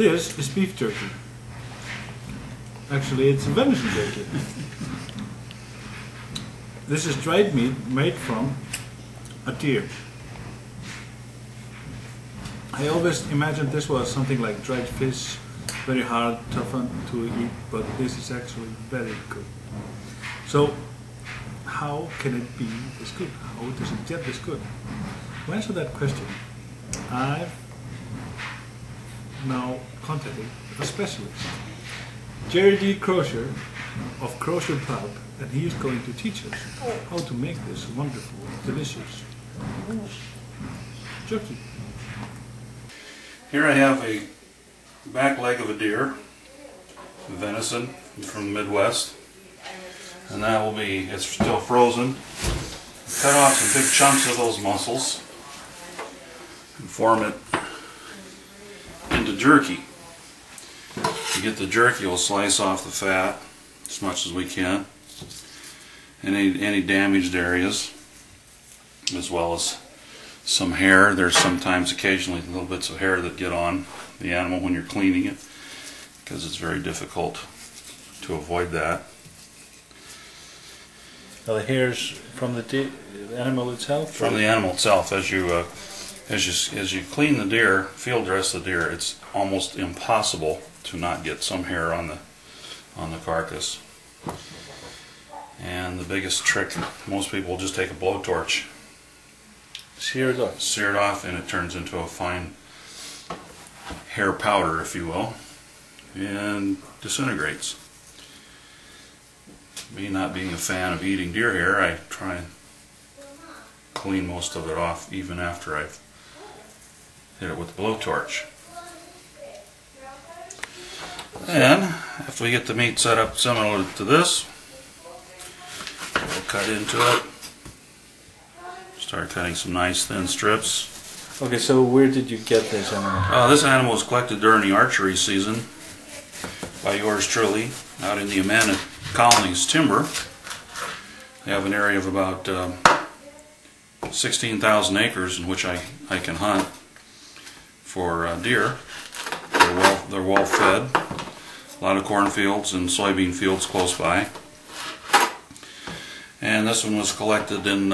This is beef jerky. Actually, it's venison jerky. This is dried meat made from a deer. I always imagined this was something like dried fish, very hard, tough to eat, but this is actually very good. So, how can it be this good? How does it get this good? To answer that question, I've now contacted a specialist, Jerry Crozier of Crozier Pulp, and he is going to teach us how to make this wonderful, delicious jerky. Here I have a back leg of a deer, venison from the Midwest, and that will be, it's still frozen. Cut off some big chunks of those muscles and form it into jerky. To get the jerky, we'll slice off the fat as much as we can, any damaged areas, as well as some hair. There's sometimes occasionally little bits of hair that get on the animal when you're cleaning it, because it's very difficult to avoid that. Now the hairs from the animal itself? From the animal itself. As you clean the deer, field dress the deer, it's almost impossible to not get some hair on the carcass. And the biggest trick, most people just take a blowtorch, sear it off, and it turns into a fine hair powder, if you will, and disintegrates. Me not being a fan of eating deer hair, I try and clean most of it off even after I've hit it with the blowtorch. Then, after we get the meat set up similar to this, we'll cut into it. Start cutting some nice thin strips. Okay, so where did you get this animal? This animal was collected during the archery season by yours truly out in the Amana Colony's timber. They have an area of about 16,000 acres in which I can hunt for deer. They're well fed. A lot of cornfields and soybean fields close by. And this one was collected in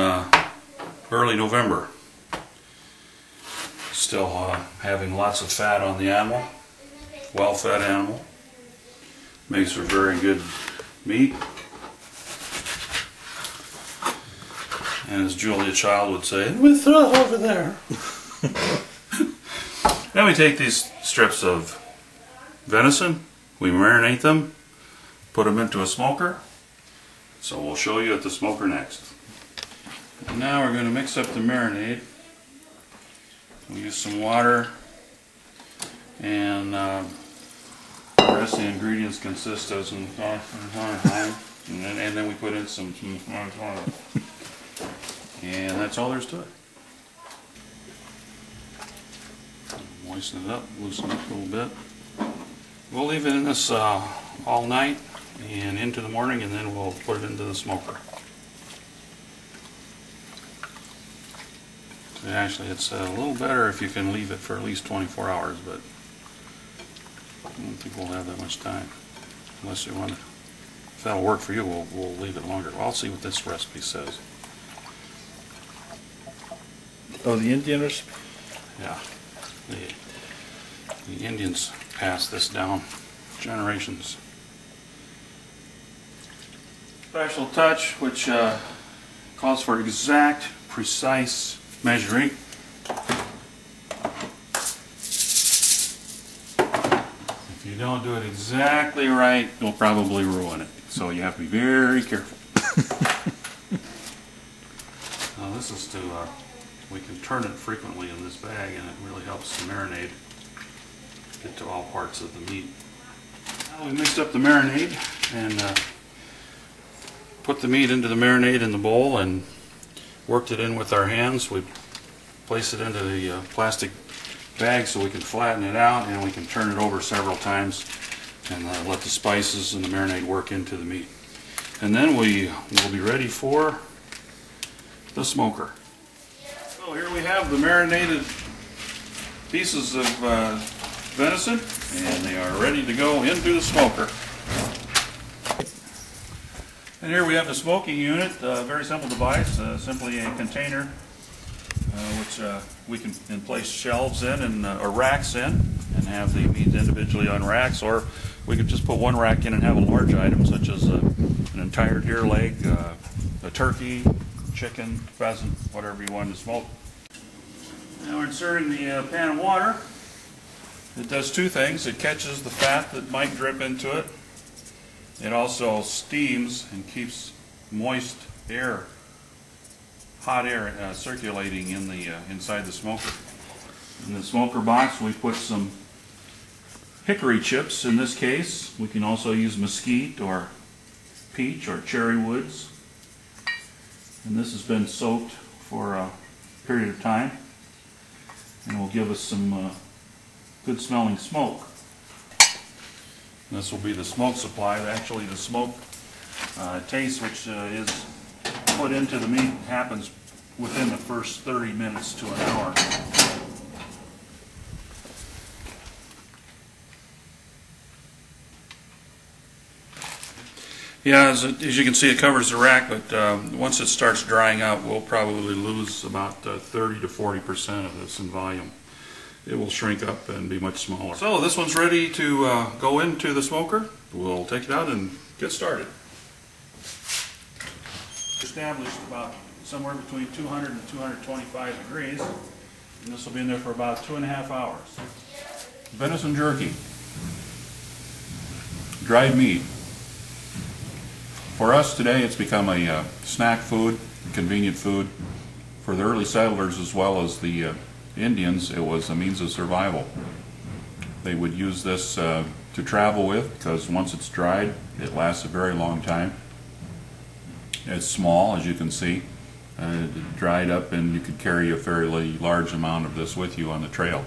early November. Still having lots of fat on the animal. Well-fed animal. Makes for very good meat. And as Julia Child would say, we throw it over there. Then we take these strips of venison, we marinate them, put them into a smoker. So we'll show you at the smoker next. And now we're going to mix up the marinade. We'll use some water, and the rest of the ingredients consist of some and then we put in some and that's all there's to it. Moisten it up, loosen it up a little bit. We'll leave it in this all night and into the morning, and then we'll put it into the smoker. So actually, it's a little better if you can leave it for at least 24 hours, but I don't think we'll have that much time. Unless you want to, if that'll work for you, we'll leave it longer. Well, I'll see what this recipe says. Oh, the Indian recipe? Yeah. The Indians passed this down generations. Special touch, which calls for exact, precise measuring. If you don't do it exactly right, you'll probably ruin it. So you have to be very careful. Now this is to, we can turn it frequently in this bag, and it really helps the marinade get to all parts of the meat. Now we mixed up the marinade and put the meat into the marinade in the bowl and worked it in with our hands. We placed it into the plastic bag so we can flatten it out, and we can turn it over several times and let the spices and the marinade work into the meat. And then we will be ready for the smoker. So here we have the marinated pieces of venison, and they are ready to go into the smoker. And here we have the smoking unit, very simple device, simply a container which we can place shelves in and or racks in and have the meat individually on racks, or we could just put one rack in and have a large item such as an entire deer leg, a turkey, chicken, pheasant, whatever you want to smoke. Now we're inserting the pan of water. It does two things. It catches the fat that might drip into it. It also steams and keeps moist air, hot air circulating in the inside the smoker. In the smoker box we put some hickory chips in this case. We can also use mesquite or peach or cherry woods. And this has been soaked for a period of time and will give us some good smelling smoke. This will be the smoke supply. Actually the smoke taste which is put into the meat happens within the first 30 minutes to an hour. Yeah, as you can see, it covers the rack, but once it starts drying out, we'll probably lose about 30 to 40% of this in volume. It will shrink up and be much smaller. So this one's ready to go into the smoker. We'll take it out and get started. Established about somewhere between 200 and 225 degrees, and this will be in there for about 2.5 hours. Venison jerky, dried meat. For us today, it's become a snack food, convenient food. For the early settlers as well as the Indians, it was a means of survival. They would use this to travel with because once it's dried, it lasts a very long time. It's small, as you can see, dried up, and you could carry a fairly large amount of this with you on the trail.